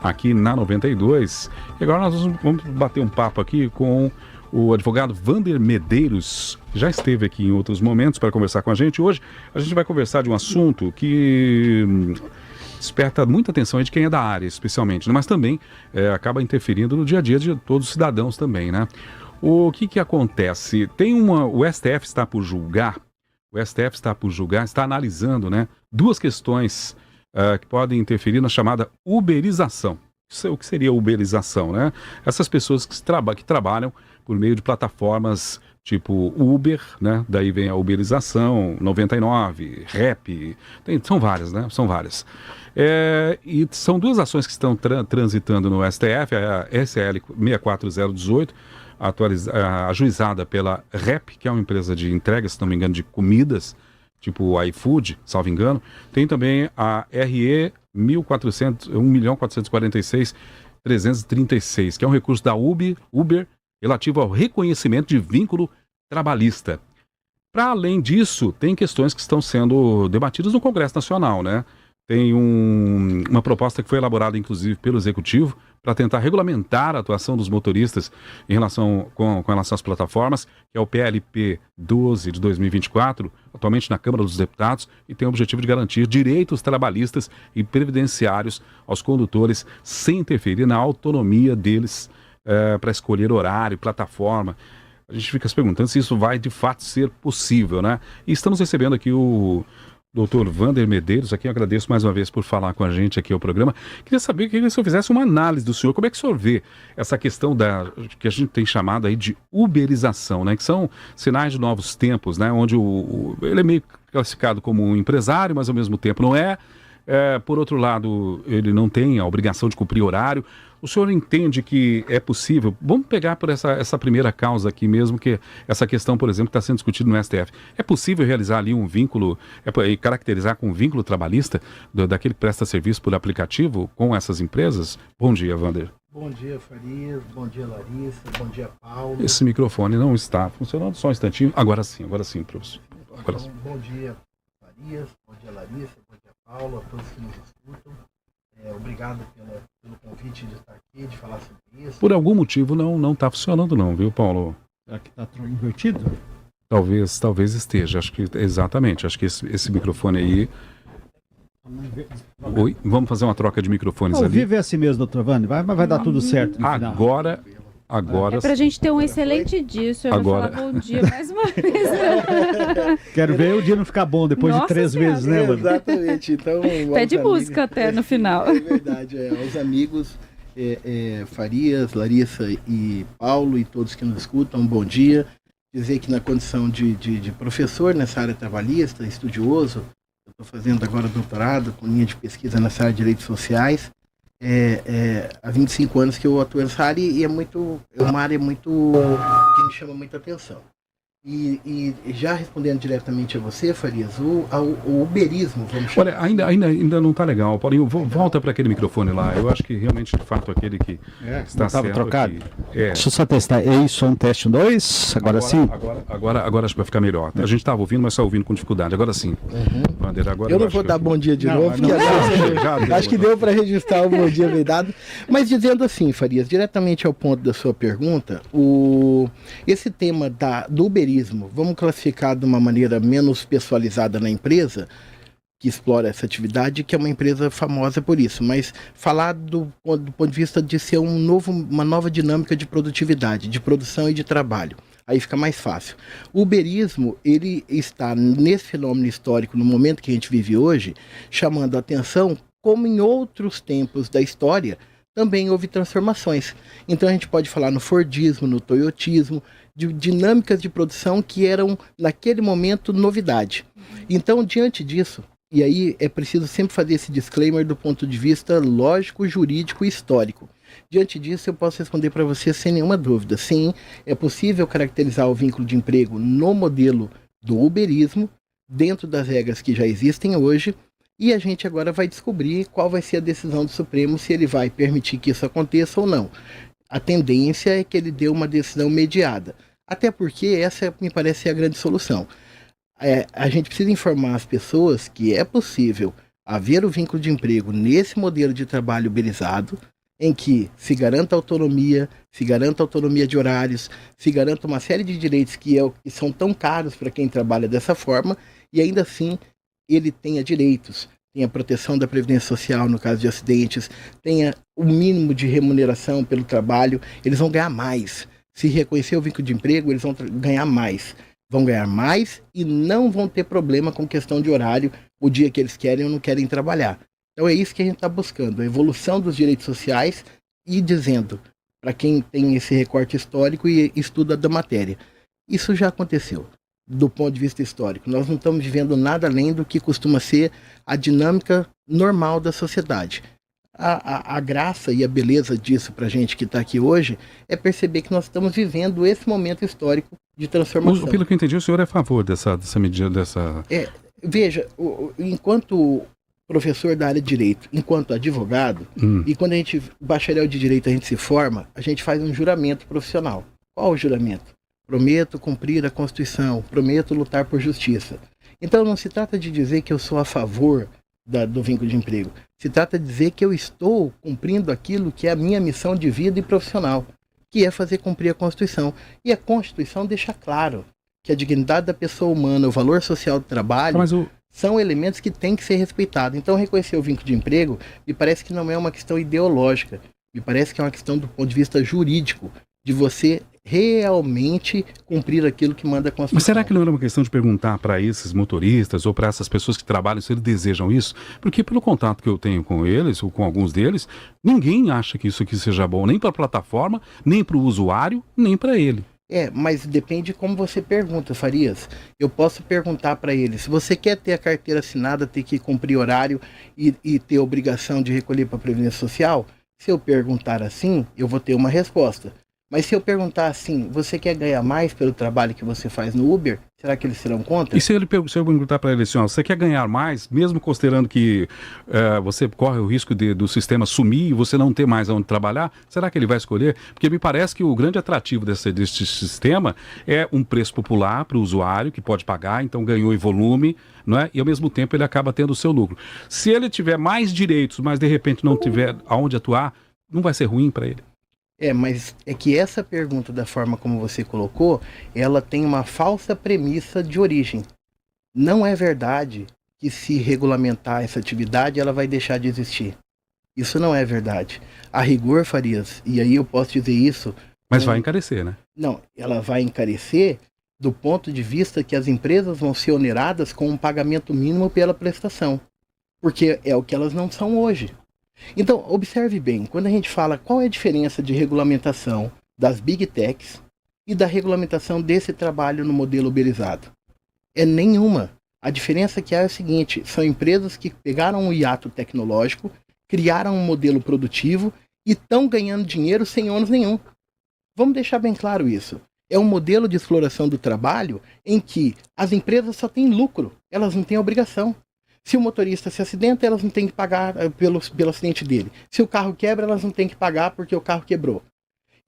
aqui na 92. E agora nós vamos bater um papo aqui com o advogado Wander Medeiros, que já esteve aqui em outros momentos para conversar com a gente. Hoje a gente vai conversar de um assunto que desperta muita atenção de quem é da área, especialmente, né? Mas também acaba interferindo no dia a dia de todos os cidadãos também, né? O que acontece? O STF está por julgar, está analisando, né, duas questões que podem interferir na chamada uberização. O que seria uberização, né? Essas pessoas que trabalham por meio de plataformas tipo Uber, né? Daí vem a uberização, 99, Rap, são várias, né? São várias. E são duas ações que estão transitando no STF, a SL 64018, ajuizada pela Rap, que é uma empresa de entrega, se não me engano, de comidas, tipo iFood, salvo engano. Tem também a RE 1.446.336, que é um recurso da Uber relativo ao reconhecimento de vínculo trabalhista. Para além disso, tem questões que estão sendo debatidas no Congresso Nacional, né? Tem uma proposta que foi elaborada, inclusive, pelo Executivo para tentar regulamentar a atuação dos motoristas com relação às plataformas, que é o PLP 12 de 2024, atualmente na Câmara dos Deputados, e tem o objetivo de garantir direitos trabalhistas e previdenciários aos condutores, sem interferir na autonomia deles para escolher horário, plataforma. A gente fica se perguntando se isso vai de fato ser possível, né? E estamos recebendo aqui o Dr. Wander Medeiros, aqui eu agradeço mais uma vez por falar com a gente aqui ao programa. Queria saber que o senhor fizesse uma análise do senhor, como é que o senhor vê essa questão que a gente tem chamado aí de uberização, né? Que são sinais de novos tempos, né? Onde ele é meio classificado como um empresário, mas ao mesmo tempo não é. Por outro lado, ele não tem a obrigação de cumprir horário. O senhor entende que é possível? Vamos pegar por essa primeira causa aqui mesmo, que essa questão, por exemplo, que está sendo discutida no STF. É possível realizar ali um vínculo, e caracterizar com um vínculo trabalhista daquele que presta serviço por aplicativo com essas empresas? Bom dia, Wander. Bom dia, Farias. Bom dia, Larissa. Bom dia, Paulo. Esse microfone não está funcionando, só um instantinho. Agora sim, professor. Agora sim. Bom dia, Farias. Bom dia, Larissa. Bom dia, Paulo. A todos que nos escutam. Obrigado pelo convite de estar aqui, de falar sobre isso. Por algum motivo não está funcionando não, viu, Paulo? Será que está invertido? Talvez esteja, acho que exatamente, acho que esse microfone aí... Oi, vamos fazer uma troca de microfones ali. Ao vivo é assim mesmo, doutor Wander, vai dar tudo certo no final. Agora... É pra gente ter um excelente dia, o senhor vai falar bom dia mais uma vez. Quero ver o dia não ficar bom depois de 3 vezes, né, mano? Exatamente, então... Pede música até no final. É verdade, os amigos Farias, Larissa e Paulo e todos que nos escutam, bom dia. Dizer que na condição de professor nessa área trabalhista, estudioso, eu estou fazendo agora doutorado com linha de pesquisa nessa área de direitos sociais. Há 25 anos que eu atuo nessa área e é uma área muito que me chama muita atenção. E já respondendo diretamente a você, Farias, o uberismo, vamos chamar. Olha, ainda não está legal, Paulinho. Volta para aquele microfone lá. Eu acho que realmente, de fato, aquele que está certo trocado. Aqui, Deixa eu só testar. É isso, um teste 2? Agora sim? Agora acho que vai ficar melhor. A gente estava ouvindo, mas só ouvindo com dificuldade. Agora sim. Wander, eu não vou dar bom dia de novo, porque acho que deu para registrar o bom dia bem dado. Mas dizendo assim, Farias, diretamente ao ponto da sua pergunta, esse tema do uberismo, vamos classificar de uma maneira menos pessoalizada na empresa que explora essa atividade, que é uma empresa famosa por isso, mas falar do ponto de vista de ser uma nova dinâmica de produtividade, de produção e de trabalho. Aí fica mais fácil. O uberismo, ele está nesse fenômeno histórico, no momento que a gente vive hoje, chamando a atenção, como em outros tempos da história, também houve transformações. Então a gente pode falar no Fordismo, no Toyotismo, de dinâmicas de produção que eram, naquele momento, novidade. Então, diante disso, e aí é preciso sempre fazer esse disclaimer do ponto de vista lógico, jurídico e histórico. Diante disso, eu posso responder para você sem nenhuma dúvida. Sim, é possível caracterizar o vínculo de emprego no modelo do uberismo, dentro das regras que já existem hoje, e a gente agora vai descobrir qual vai ser a decisão do Supremo, se ele vai permitir que isso aconteça ou não. A tendência é que ele dê uma decisão mediada. Até porque essa me parece ser a grande solução. A gente precisa informar as pessoas que é possível haver o vínculo de emprego nesse modelo de trabalho uberizado, em que se garanta autonomia de horários, se garanta uma série de direitos que são tão caros para quem trabalha dessa forma, e ainda assim ele tenha direitos, tenha proteção da Previdência Social no caso de acidentes, tenha o mínimo de remuneração pelo trabalho, eles vão ganhar mais. Se reconhecer o vínculo de emprego, eles vão ganhar mais. Vão ganhar mais e não vão ter problema com questão de horário, o dia que eles querem ou não querem trabalhar. Então é isso que a gente está buscando, a evolução dos direitos sociais e dizendo para quem tem esse recorte histórico e estuda da matéria. Isso já aconteceu, do ponto de vista histórico. Nós não estamos vivendo nada além do que costuma ser a dinâmica normal da sociedade. A graça e a beleza disso para a gente que está aqui hoje é perceber que nós estamos vivendo esse momento histórico de transformação. Pelo que eu entendi, o senhor é a favor dessa medida, dessa... Veja, enquanto professor da área de direito, enquanto advogado, e quando a gente, bacharel de direito, a gente se forma, a gente faz um juramento profissional. Qual o juramento? Prometo cumprir a Constituição, prometo lutar por justiça. Então não se trata de dizer que eu sou a favor do vínculo de emprego. Se trata de dizer que eu estou cumprindo aquilo que é a minha missão de vida e profissional, que é fazer cumprir a Constituição. E a Constituição deixa claro que a dignidade da pessoa humana, o valor social do trabalho, são elementos que têm que ser respeitados. Então, reconhecer o vínculo de emprego me parece que não é uma questão ideológica, me parece que é uma questão do ponto de vista jurídico, de você realmente cumprir aquilo que manda a Constituição. Mas será que não era uma questão de perguntar para esses motoristas ou para essas pessoas que trabalham se eles desejam isso? Porque pelo contato que eu tenho com eles, ou com alguns deles, ninguém acha que isso aqui seja bom, nem para a plataforma, nem para o usuário, nem para ele. Mas depende de como você pergunta, Farias. Eu posso perguntar para eles, se você quer ter a carteira assinada, ter que cumprir horário e ter obrigação de recolher para a Previdência Social, se eu perguntar assim, eu vou ter uma resposta. Mas se eu perguntar assim, você quer ganhar mais pelo trabalho que você faz no Uber? Será que eles serão contra? E se eu perguntar para ele assim, você quer ganhar mais, mesmo considerando que você corre o risco do sistema sumir e você não ter mais onde trabalhar, será que ele vai escolher? Porque me parece que o grande atrativo desse sistema é um preço popular para o usuário, que pode pagar, então ganhou em volume, não é? E ao mesmo tempo ele acaba tendo o seu lucro. Se ele tiver mais direitos, mas de repente não tiver aonde atuar, não vai ser ruim para ele? Mas é que essa pergunta, da forma como você colocou, ela tem uma falsa premissa de origem. Não é verdade que se regulamentar essa atividade, ela vai deixar de existir. Isso não é verdade. A rigor, Farias, e aí eu posso dizer isso... Mas vai encarecer, né? Não, ela vai encarecer do ponto de vista que as empresas vão ser oneradas com um pagamento mínimo pela prestação. Porque é o que elas não são hoje. Então, observe bem, quando a gente fala qual é a diferença de regulamentação das Big Techs e da regulamentação desse trabalho no modelo uberizado. É nenhuma. A diferença que há é o seguinte, são empresas que pegaram um hiato tecnológico, criaram um modelo produtivo e estão ganhando dinheiro sem ônus nenhum. Vamos deixar bem claro isso. É um modelo de exploração do trabalho em que as empresas só têm lucro, elas não têm obrigação. Se o motorista se acidenta, elas não têm que pagar pelo acidente dele. Se o carro quebra, elas não têm que pagar porque o carro quebrou.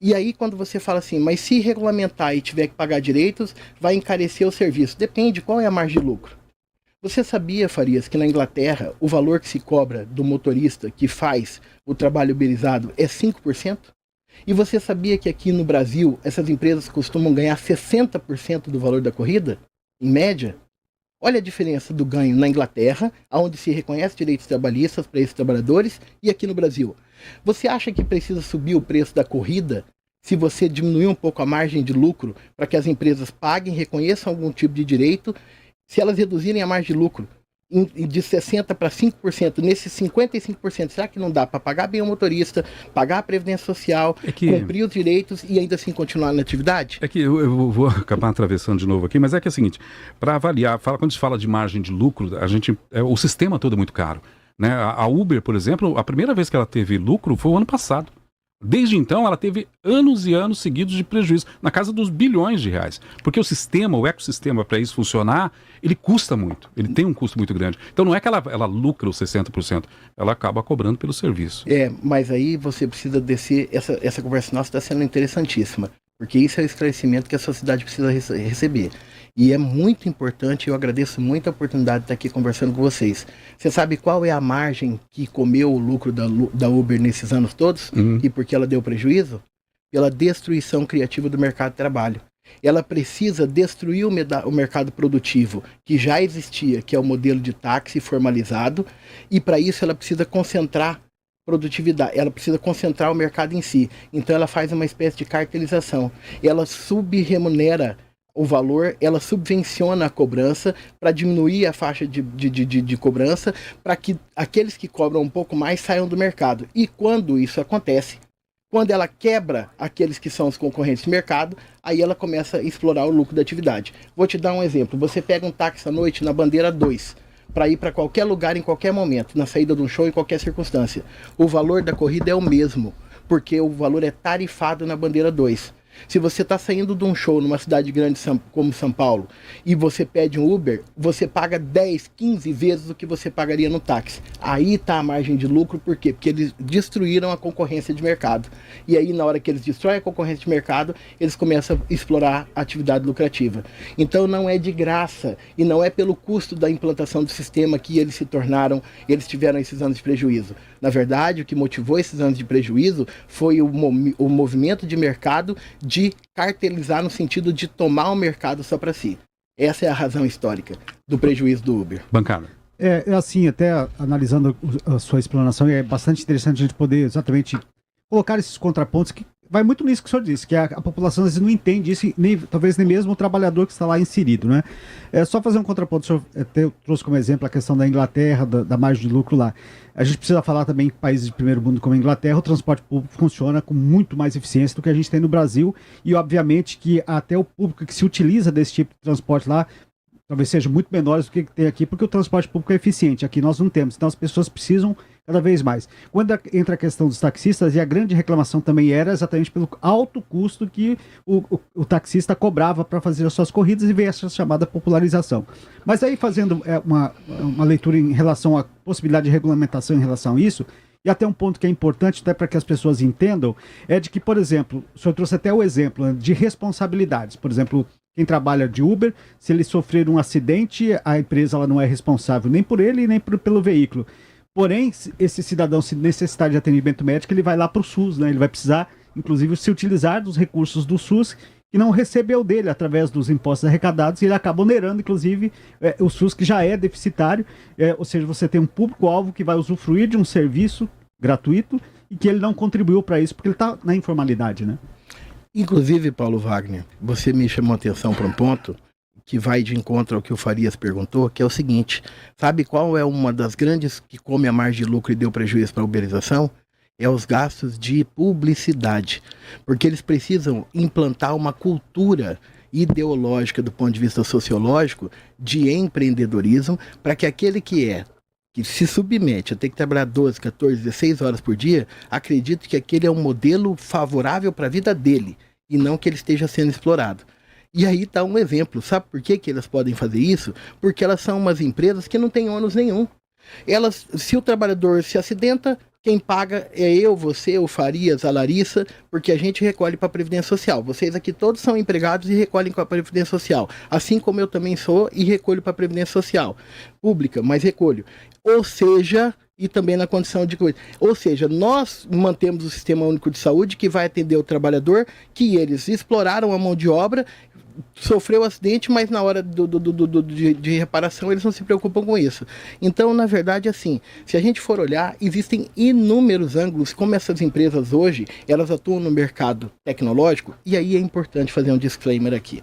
E aí, quando você fala assim, mas se regulamentar e tiver que pagar direitos, vai encarecer o serviço. Depende, qual é a margem de lucro? Você sabia, Farias, que na Inglaterra o valor que se cobra do motorista que faz o trabalho uberizado é 5%? E você sabia que aqui no Brasil essas empresas costumam ganhar 60% do valor da corrida, em média? Olha a diferença do ganho na Inglaterra, onde se reconhece direitos trabalhistas para esses trabalhadores, e aqui no Brasil. Você acha que precisa subir o preço da corrida se você diminuir um pouco a margem de lucro para que as empresas paguem, reconheçam algum tipo de direito? Se elas reduzirem a margem de lucro de 60% para 5%, nesses 55%, será que não dá para pagar bem o motorista, pagar a Previdência Social, cumprir os direitos e ainda assim continuar na atividade? É que eu vou acabar atravessando de novo aqui, mas é que é o seguinte, para avaliar, quando a gente fala de margem de lucro, o sistema todo é muito caro. Né? A Uber, por exemplo, a primeira vez que ela teve lucro foi o ano passado. Desde então, ela teve anos e anos seguidos de prejuízo, na casa dos bilhões de reais. Porque o sistema, o ecossistema, para isso funcionar, ele custa muito. Ele tem um custo muito grande. Então, não é que ela lucra os 60%, ela acaba cobrando pelo serviço. Mas aí você precisa descer, essa conversa nossa está sendo interessantíssima, porque isso é o esclarecimento que a sociedade precisa receber. E é muito importante, eu agradeço muito a oportunidade de estar aqui conversando com vocês. Você sabe qual é a margem que comeu o lucro da Uber nesses anos todos? E por que ela deu prejuízo? Pela destruição criativa do mercado de trabalho. Ela precisa destruir o mercado produtivo que já existia, que é o modelo de táxi formalizado, e para isso ela precisa concentrar produtividade, ela precisa concentrar o mercado em si. Então ela faz uma espécie de cartelização. Ela subremunera o valor, ela subvenciona a cobrança para diminuir a faixa de cobrança, para que aqueles que cobram um pouco mais saiam do mercado. E quando isso acontece, quando ela quebra aqueles que são os concorrentes de mercado, aí ela começa a explorar o lucro da atividade. Vou te dar um exemplo. Você pega um táxi à noite na bandeira 2, para ir para qualquer lugar, em qualquer momento, na saída de um show, em qualquer circunstância. O valor da corrida é o mesmo, porque o valor é tarifado na bandeira 2. Se você está saindo de um show numa cidade grande como São Paulo e você pede um Uber, você paga 10, 15 vezes o que você pagaria no táxi. Aí está a margem de lucro, por quê? Porque eles destruíram a concorrência de mercado. E aí, na hora que eles destroem a concorrência de mercado, eles começam a explorar a atividade lucrativa. Então não é de graça e não é pelo custo da implantação do sistema que eles tiveram esses anos de prejuízo. Na verdade, o que motivou esses anos de prejuízo foi o movimento de mercado de cartelizar no sentido de tomar o mercado só para si. Essa é a razão histórica do prejuízo do Uber. Bancada. É assim, até analisando a sua explanação, é bastante interessante a gente poder exatamente colocar esses contrapontos que vai muito nisso que o senhor disse, que a população às vezes não entende isso, talvez nem mesmo o trabalhador que está lá inserido, né? É só fazer um contraponto, o senhor até trouxe como exemplo a questão da Inglaterra, da margem de lucro lá. A gente precisa falar também em países de primeiro mundo como a Inglaterra, o transporte público funciona com muito mais eficiência do que a gente tem no Brasil, e obviamente que até o público que se utiliza desse tipo de transporte lá talvez seja muito menores do que tem aqui, porque o transporte público é eficiente. Aqui nós não temos, então as pessoas precisam cada vez mais. Quando entra a questão dos taxistas, e a grande reclamação também era exatamente pelo alto custo que o taxista cobrava para fazer as suas corridas, e veio essa chamada popularização. Mas aí, fazendo uma leitura em relação à possibilidade de regulamentação em relação a isso, e até um ponto que é importante, até para que as pessoas entendam, é de que, por exemplo, o senhor trouxe até o exemplo de responsabilidades. Por exemplo, quem trabalha de Uber, se ele sofrer um acidente, a empresa ela não é responsável nem por ele, nem pelo veículo. Porém, esse cidadão, se necessitar de atendimento médico, ele vai lá para o SUS, né? Ele vai precisar, inclusive, se utilizar dos recursos do SUS, que não recebeu dele através dos impostos arrecadados, e ele acaba onerando, inclusive, o SUS, que já é deficitário, ou seja, você tem um público-alvo que vai usufruir de um serviço gratuito e que ele não contribuiu para isso, porque ele está na informalidade, né? Inclusive, Paulo Wagner, você me chamou a atenção para um ponto que vai de encontro ao que o Farias perguntou, que é o seguinte: sabe qual é uma das grandes que come a margem de lucro e deu prejuízo para a uberização? É os gastos de publicidade, porque eles precisam implantar uma cultura ideológica do ponto de vista sociológico de empreendedorismo, para que aquele que se submete a ter que trabalhar 12, 14, 16 horas por dia, acredite que aquele é um modelo favorável para a vida dele, e não que ele esteja sendo explorado. E aí está um exemplo. Sabe por que elas podem fazer isso? Porque elas são umas empresas que não têm ônus nenhum. Se o trabalhador se acidenta, quem paga é eu, você, o Farias, a Larissa, porque a gente recolhe para a Previdência Social. Vocês aqui todos são empregados e recolhem para a Previdência Social. Assim como eu também sou e recolho para a Previdência Social. Pública, mas recolho. Ou seja, e também na condição de coisa. Ou seja, nós mantemos o Sistema Único de Saúde, que vai atender o trabalhador, que eles exploraram a mão de obra, sofreu acidente, mas na hora de reparação eles não se preocupam com isso. Então, na verdade, assim, se a gente for olhar, existem inúmeros ângulos, como essas empresas hoje, elas atuam no mercado tecnológico, e aí é importante fazer um disclaimer aqui.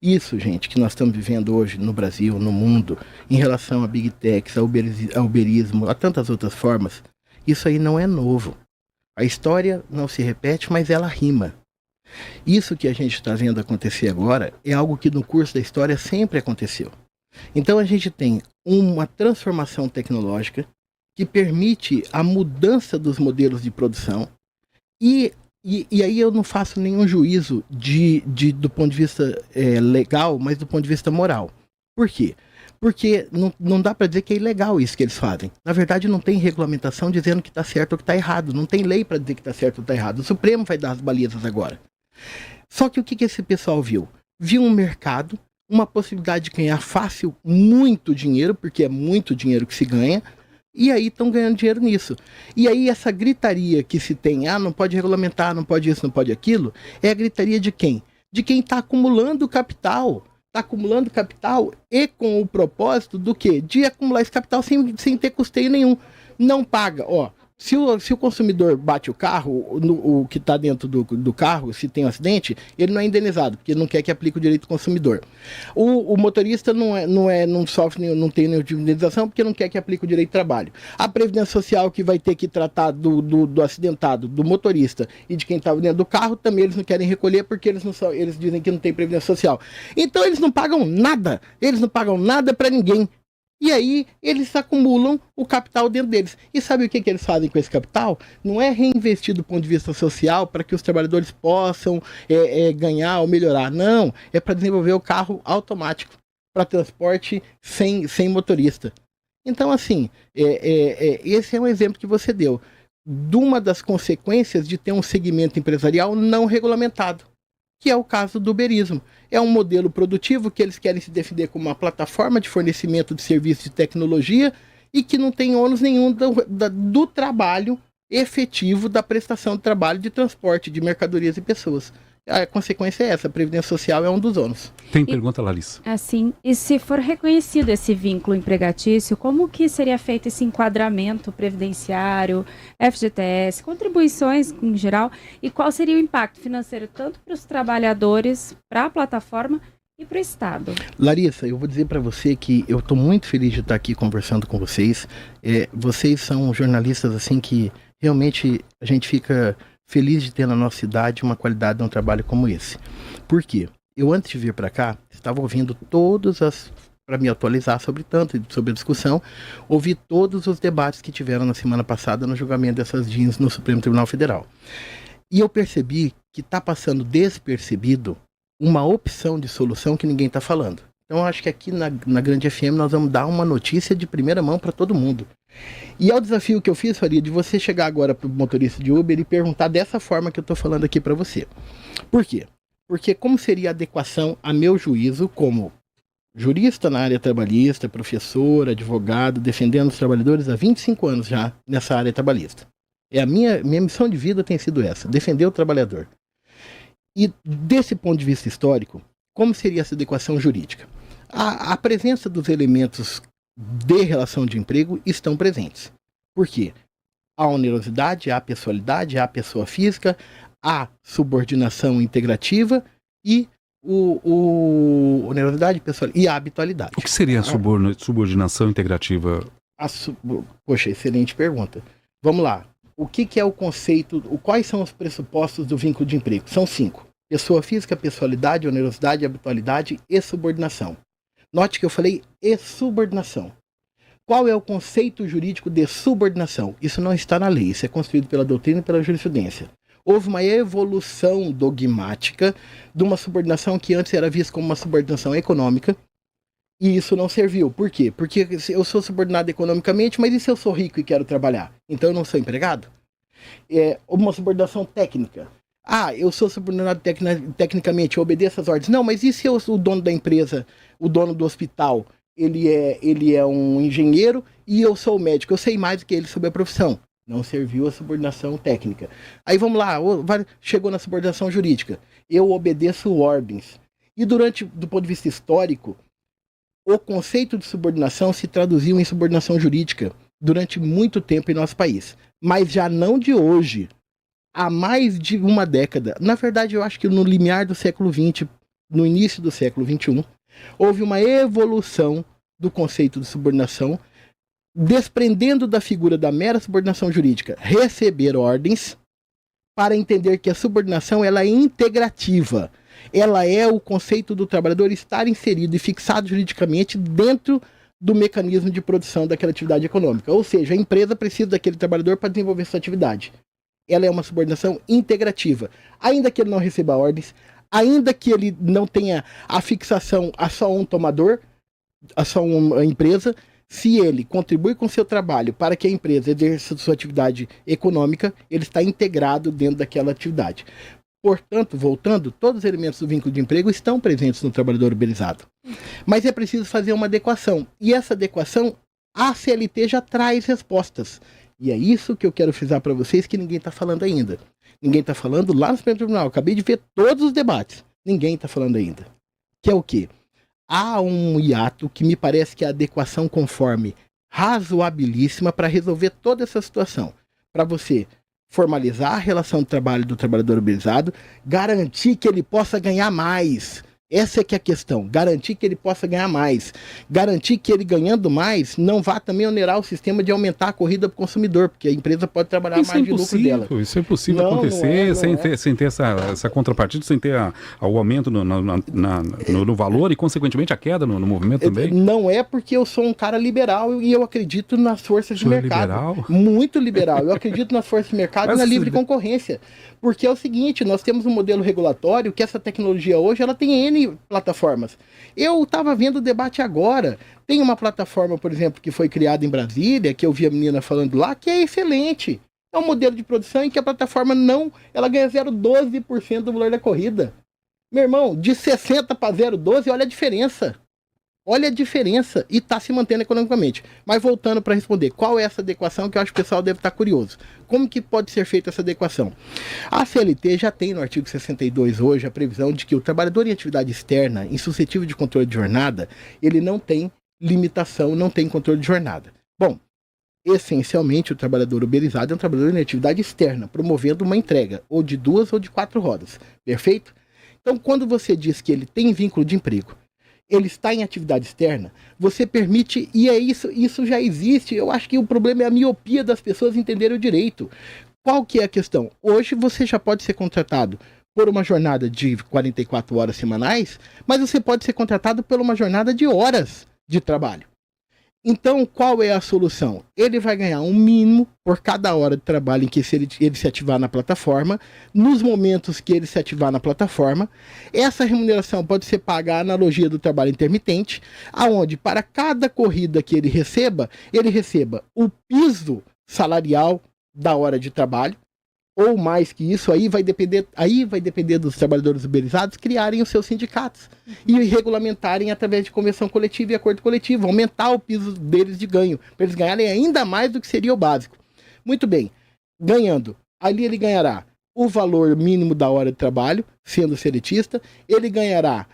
Isso, gente, que nós estamos vivendo hoje no Brasil, no mundo, em relação a Big Techs, ao uberismo, a tantas outras formas, isso aí não é novo. A história não se repete, mas ela rima. Isso que a gente está vendo acontecer agora é algo que no curso da história sempre aconteceu. Então a gente tem uma transformação tecnológica que permite a mudança dos modelos de produção, e aí eu não faço nenhum juízo do ponto de vista legal, mas do ponto de vista moral. Por quê? Porque não dá para dizer que é ilegal isso que eles fazem. Na verdade, não tem regulamentação dizendo que está certo ou que está errado. Não tem lei para dizer que está certo ou está errado. O Supremo vai dar as balizas agora. Só que o que esse pessoal viu? Viu um mercado uma possibilidade de ganhar fácil muito dinheiro, porque é muito dinheiro que se ganha, e aí estão ganhando dinheiro nisso. E aí essa gritaria que se tem, não pode regulamentar, não pode isso, não pode aquilo, é a gritaria de quem? De quem está acumulando capital. Está acumulando capital e com o propósito do quê? De acumular esse capital sem ter custeio nenhum. Não paga, Se o consumidor bate o carro, o que está dentro do carro, se tem um acidente, ele não é indenizado, porque ele não quer que aplique o direito do consumidor. O motorista não sofre, não tem nenhuma indenização, porque não quer que aplique o direito do trabalho. A Previdência Social, que vai ter que tratar do acidentado, do motorista e de quem estava dentro do carro, também eles não querem recolher, porque eles dizem que não tem Previdência Social. Então eles não pagam nada para ninguém. E aí eles acumulam o capital dentro deles. E sabe o que eles fazem com esse capital? Não é reinvestir do ponto de vista social para que os trabalhadores possam ganhar ou melhorar. Não, é para desenvolver o carro automático, para transporte sem motorista. Então, assim, esse é um exemplo que você deu de uma das consequências de ter um segmento empresarial não regulamentado, que é o caso do uberismo. É um modelo produtivo que eles querem se defender como uma plataforma de fornecimento de serviços de tecnologia e que não tem ônus nenhum do trabalho efetivo da prestação de trabalho de transporte de mercadorias e pessoas. A consequência é essa, a Previdência Social é um dos ônus. Tem pergunta, Larissa? Assim, e se for reconhecido esse vínculo empregatício, como que seria feito esse enquadramento previdenciário, FGTS, contribuições em geral, e qual seria o impacto financeiro tanto para os trabalhadores, para a plataforma e para o Estado? Larissa, eu vou dizer para você que eu estou muito feliz de estar aqui conversando com vocês. Vocês são jornalistas assim que realmente a gente fica feliz de ter na nossa cidade uma qualidade de um trabalho como esse. Por quê? Eu, antes de vir para cá, estava ouvindo para me atualizar sobre a discussão, ouvi todos os debates que tiveram na semana passada no julgamento dessas DINs no Supremo Tribunal Federal. E eu percebi que está passando despercebido uma opção de solução que ninguém está falando. Então, eu acho que aqui na Grande FM nós vamos dar uma notícia de primeira mão para todo mundo. E é o desafio que eu fiz, Faria, de você chegar agora para o motorista de Uber e perguntar dessa forma que eu estou falando aqui para você. Por quê? Porque como seria a adequação, a meu juízo, como jurista na área trabalhista, professor, advogado, defendendo os trabalhadores há 25 anos já nessa área trabalhista. A minha missão de vida tem sido essa, defender o trabalhador. E desse ponto de vista histórico, como seria essa adequação jurídica? A presença dos elementos de relação de emprego estão presentes. Por quê? Há onerosidade, há pessoalidade, há pessoa física, há subordinação integrativa e onerosidade, pessoalidade e a habitualidade. O que seria a subordinação integrativa? Poxa, excelente pergunta. Vamos lá. O que é o conceito, quais são os pressupostos do vínculo de emprego? São 5. Pessoa física, pessoalidade, onerosidade, habitualidade e subordinação. Note que eu falei subordinação. Qual é o conceito jurídico de subordinação? Isso não está na lei, isso é construído pela doutrina e pela jurisprudência. Houve uma evolução dogmática de uma subordinação que antes era vista como uma subordinação econômica, e isso não serviu. Por quê? Porque eu sou subordinado economicamente, mas e se eu sou rico e quero trabalhar? Então eu não sou empregado? Uma subordinação técnica. Eu sou subordinado tecnicamente, eu obedeço às ordens. Não, mas e se o dono da empresa, o dono do hospital, ele é um engenheiro e eu sou o médico, eu sei mais do que ele sobre a profissão. Não serviu a subordinação técnica. Aí vamos lá, chegou na subordinação jurídica. Eu obedeço ordens. E do ponto de vista histórico, o conceito de subordinação se traduziu em subordinação jurídica durante muito tempo em nosso país. Mas já não de hoje. Há mais de uma década, na verdade eu acho que no limiar do século XX, no início do século XXI, houve uma evolução do conceito de subordinação, desprendendo da figura da mera subordinação jurídica, receber ordens, para entender que a subordinação ela é integrativa, ela é o conceito do trabalhador estar inserido e fixado juridicamente dentro do mecanismo de produção daquela atividade econômica, ou seja, a empresa precisa daquele trabalhador para desenvolver sua atividade. Ela é uma subordinação integrativa. Ainda que ele não receba ordens, ainda que ele não tenha a fixação a só um tomador, a só uma empresa, se ele contribui com seu trabalho para que a empresa exerça sua atividade econômica, ele está integrado dentro daquela atividade. Portanto, voltando, todos os elementos do vínculo de emprego estão presentes no trabalhador uberizado. Mas é preciso fazer uma adequação. E essa adequação, a CLT já traz respostas. E é isso que eu quero frisar para vocês, que ninguém está falando ainda. Ninguém está falando lá no Supremo Tribunal. Acabei de ver todos os debates. Ninguém está falando ainda. Que é o quê? Há um hiato que me parece que é a adequação conforme razoabilíssima para resolver toda essa situação. Para você formalizar a relação de trabalho do trabalhador uberizado, garantir que ele possa ganhar mais. Essa é que é a questão, garantir que ele possa ganhar mais. Garantir que ele ganhando mais não vá também onerar o sistema de aumentar a corrida para o consumidor, porque a empresa pode trabalhar mais de lucro dela. Isso é impossível acontecer sem ter essa contrapartida, sem ter o aumento no valor e, consequentemente, a queda no movimento também? Não é porque eu sou um cara liberal e eu acredito nas forças de mercado. Liberal? Muito liberal. Eu acredito nas forças de mercado e na livre concorrência. Porque é o seguinte, nós temos um modelo regulatório que essa tecnologia hoje ela tem N plataformas. Eu estava vendo o debate agora. Tem uma plataforma, por exemplo, que foi criada em Brasília, que eu vi a menina falando lá, que é excelente. É um modelo de produção em que a plataforma ela ganha 0,12% do valor da corrida. Meu irmão, de 60 para 0,12, olha a diferença. Olha a diferença e está se mantendo economicamente. Mas voltando para responder, qual é essa adequação que eu acho que o pessoal deve estar curioso? Como que pode ser feita essa adequação? A CLT já tem no artigo 62 hoje a previsão de que o trabalhador em atividade externa, insuscetível de controle de jornada, ele não tem limitação, não tem controle de jornada. Bom, essencialmente o trabalhador uberizado é um trabalhador em atividade externa, promovendo uma entrega, ou de 2 ou de 4 rodas. Perfeito? Então, quando você diz que ele tem vínculo de emprego, ele está em atividade externa, você permite, e é isso já existe. Eu acho que o problema é a miopia das pessoas entenderem o direito. Qual que é a questão? Hoje você já pode ser contratado por uma jornada de 44 horas semanais, mas você pode ser contratado por uma jornada de horas de trabalho. Então, qual é a solução? Ele vai ganhar um mínimo por cada hora de trabalho em que ele se ativar na plataforma, nos momentos que ele se ativar na plataforma. Essa remuneração pode ser paga à analogia do trabalho intermitente, aonde para cada corrida que ele receba o piso salarial da hora de trabalho, ou mais que isso, aí vai depender dos trabalhadores uberizados criarem os seus sindicatos e regulamentarem através de convenção coletiva e acordo coletivo, aumentar o piso deles de ganho, para eles ganharem ainda mais do que seria o básico. Muito bem, ganhando, ali ele ganhará o valor mínimo da hora de trabalho, sendo seletista, ele ganhará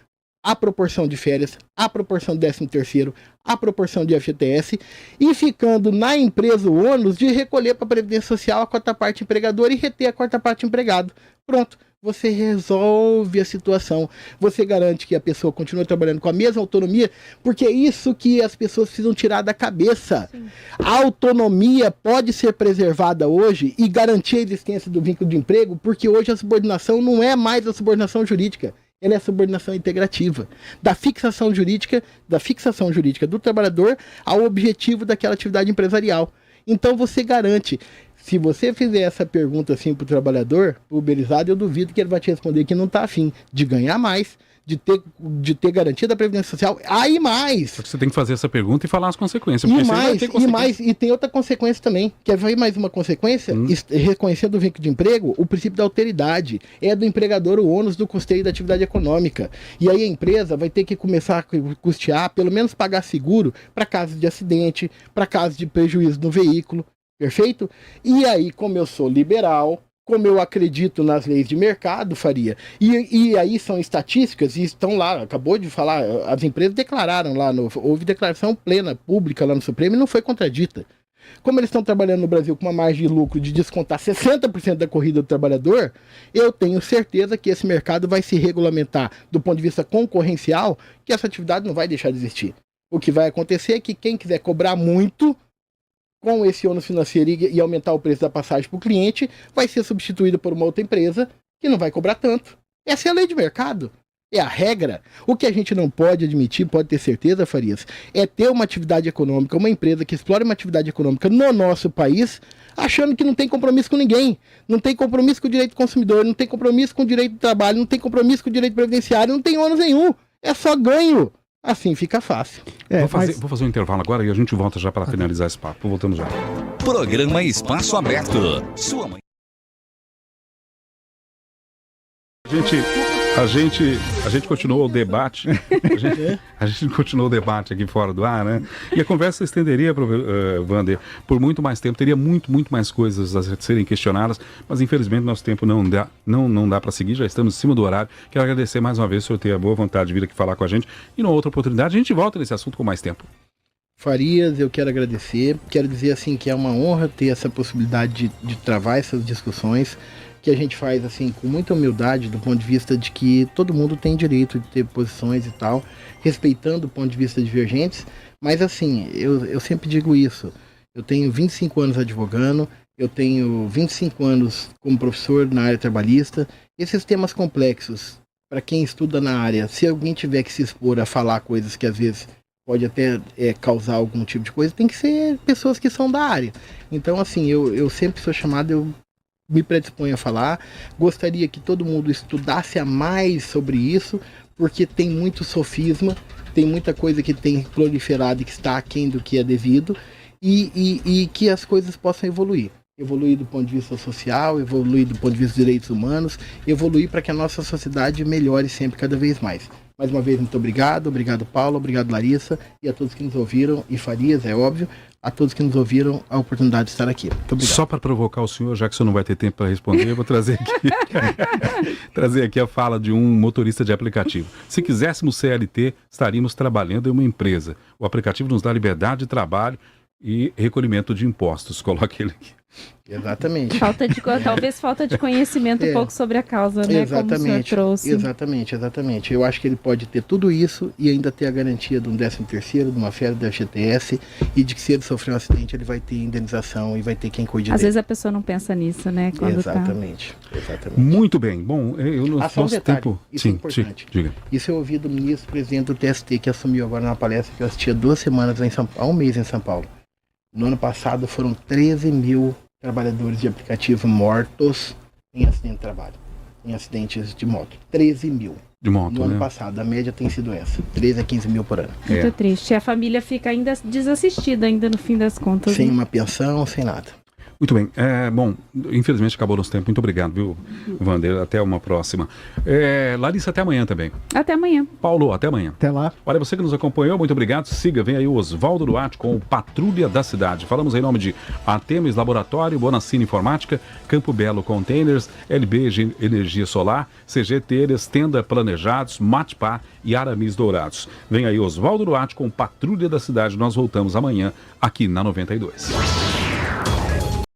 a proporção de férias, a proporção de 13º, a proporção de FGTS e ficando na empresa o ônus de recolher para a Previdência Social a quarta parte empregador e reter a quarta parte empregado. Pronto, você resolve a situação. Você garante que a pessoa continue trabalhando com a mesma autonomia, porque é isso que as pessoas precisam tirar da cabeça. Sim. A autonomia pode ser preservada hoje e garantir a existência do vínculo de emprego, porque hoje a subordinação não é mais a subordinação jurídica. Ela é a subordinação integrativa, da fixação jurídica do trabalhador ao objetivo daquela atividade empresarial. Então você garante, se você fizer essa pergunta assim para o trabalhador, o uberizado, eu duvido que ele vai te responder que não está afim de ganhar mais, de ter garantia da Previdência Social, aí mais. Porque você tem que fazer essa pergunta e falar as consequências. E tem outra consequência também. Quer ver mais uma consequência? Reconhecendo o vínculo de emprego, o princípio da alteridade. É do empregador o ônus do custeio da atividade econômica. E aí a empresa vai ter que começar a custear, pelo menos pagar seguro, para casos de acidente, para casos de prejuízo no veículo. Perfeito? E aí, como eu sou liberal, como eu acredito nas leis de mercado, Faria, e aí são estatísticas, e estão lá, acabou de falar, as empresas declararam lá, houve declaração plena, pública lá no Supremo e não foi contradita. Como eles estão trabalhando no Brasil com uma margem de lucro de descontar 60% da corrida do trabalhador, eu tenho certeza que esse mercado vai se regulamentar do ponto de vista concorrencial, que essa atividade não vai deixar de existir. O que vai acontecer é que quem quiser cobrar muito com esse ônus financeiro e aumentar o preço da passagem para o cliente, vai ser substituído por uma outra empresa que não vai cobrar tanto. Essa é a lei de mercado. É a regra. O que a gente não pode admitir, pode ter certeza, Farias, é ter uma atividade econômica, uma empresa que explora uma atividade econômica no nosso país, achando que não tem compromisso com ninguém. Não tem compromisso com o direito do consumidor, não tem compromisso com o direito do trabalho, não tem compromisso com o direito previdenciário, não tem ônus nenhum. É só ganho. Assim fica fácil. Vou fazer um intervalo agora e a gente volta já para finalizar esse papo. Voltamos já. Programa Espaço Aberto. Sua mãe. A gente continuou o debate. A gente continuou o debate aqui fora do ar, né? E a conversa se estenderia, Wander, por muito mais tempo. Teria muito mais coisas a serem questionadas, mas infelizmente nosso tempo não dá para seguir. Já estamos em cima do horário. Quero agradecer mais uma vez o senhor ter a boa vontade de vir aqui falar com a gente. E numa outra oportunidade a gente volta nesse assunto com mais tempo. Farias, eu quero agradecer. Quero dizer assim que é uma honra ter essa possibilidade de travar essas discussões, que a gente faz assim com muita humildade, do ponto de vista de que todo mundo tem direito de ter posições e tal, respeitando o ponto de vista divergentes, mas assim, eu sempre digo isso, eu tenho 25 anos advogando, eu tenho 25 anos como professor na área trabalhista, esses temas complexos, para quem estuda na área, se alguém tiver que se expor a falar coisas que às vezes pode até causar algum tipo de coisa, tem que ser pessoas que são da área. Então assim, eu sempre sou chamado, eu me predisponho a falar, gostaria que todo mundo estudasse a mais sobre isso, porque tem muito sofisma, tem muita coisa que tem proliferado e que está aquém do que é devido, e que as coisas possam evoluir do ponto de vista social, evoluir do ponto de vista dos direitos humanos, evoluir para que a nossa sociedade melhore sempre cada vez mais. Mais uma vez, muito obrigado Paulo, obrigado Larissa, e a todos que nos ouviram, e Farias, é óbvio, a todos que nos ouviram a oportunidade de estar aqui. Muito obrigado. Só para provocar o senhor, já que o senhor não vai ter tempo para responder, eu vou trazer aqui a fala de um motorista de aplicativo. Se quiséssemos CLT, estaríamos trabalhando em uma empresa. O aplicativo nos dá liberdade de trabalho e recolhimento de impostos. Coloque ele aqui. Exatamente. Talvez falta de conhecimento um pouco sobre a causa, né? Exatamente. Como o senhor trouxe. Exatamente. Eu acho que ele pode ter tudo isso e ainda ter a garantia de um 13º, de uma férias da FGTS, e de que se ele sofrer um acidente, ele vai ter indenização e vai ter quem cuide dele. Às vezes a pessoa não pensa nisso, né? Exatamente. Muito bem. Bom, eu não só um detalhe, tempo... isso é importante. Diga. Isso eu ouvi do ministro-presidente do TST, que assumiu agora na palestra que eu assisti há 2 semanas em São Paulo, há um mês em São Paulo. No ano passado foram 13 mil trabalhadores de aplicativo mortos em acidente de trabalho, em acidentes de moto. 13 mil. De moto, no ano passado, a média tem sido essa, 13 a 15 mil por ano. Muito triste. A família fica ainda desassistida, ainda no fim das contas. Sem uma pensão, sem nada. Muito bem. Bom, infelizmente acabou nosso tempo. Muito obrigado, viu, Wander? Até uma próxima. Larissa, até amanhã também. Até amanhã. Paulo, até amanhã. Até lá. Olha, você que nos acompanhou, muito obrigado. Siga, vem aí o Oswaldo Duarte com o Patrulha da Cidade. Falamos em nome de Artemis Laboratório, Bonacini Informática, Campo Belo Containers, LB Energia Solar, CG Telhas, Tenda Planejados, Matpá e Aramis Dourados. Vem aí Oswaldo Duarte com Patrulha da Cidade. Nós voltamos amanhã aqui na 92.